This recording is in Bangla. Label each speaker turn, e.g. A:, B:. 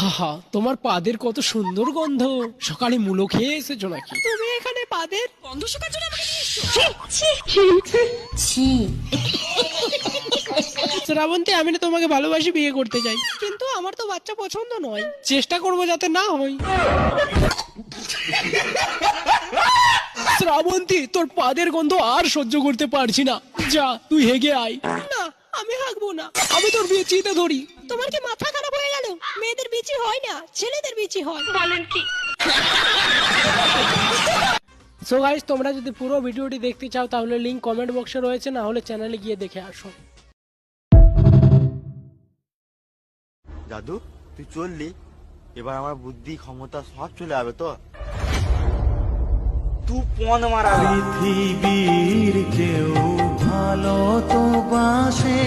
A: আহা, তোমার পাদের কত সুন্দর গন্ধ। সকালে মুলো খেয়ে এসেছো নাকি? তুমি এখানে পাদের গন্ধ শোকার জন্য আমাকে নিয়ে এসেছো?
B: ছি।
A: শ্রাবন্তী, আমি না তোমাকে ভালোবাসি, বিয়ে করতে চাই, কিন্তু আমার তো বাচ্চা পছন্দ নয়। চেষ্টা করবো যাতে না হয়। শ্রাবন্তী, তোর পাদের গন্ধ আর সহ্য করতে পারছি না। যা, তুই হেগে আয়। না, আমি হাঁকবো না। আমি তোর বিয়ে চিতে ধরি। তোমার কি মাথা খারাপ হয়ে গেল? মেয়েদের বিচি হয় না, ছেলেদের বিচি হয়। বলেন কি? সো গাইস, তোমরা যদি পুরো ভিডিওটি দেখতে চাও তাহলে লিংক কমেন্ট বক্সে রয়েছে, না হলে চ্যানেলে গিয়ে দেখে আসো।
C: দাদু, তুই চললি, এবার আমার বুদ্ধি ক্ষমতা সব চলে যাবে তো। তুই পন মারা
D: পৃথিবীর কেউ ভালো তো বাসে।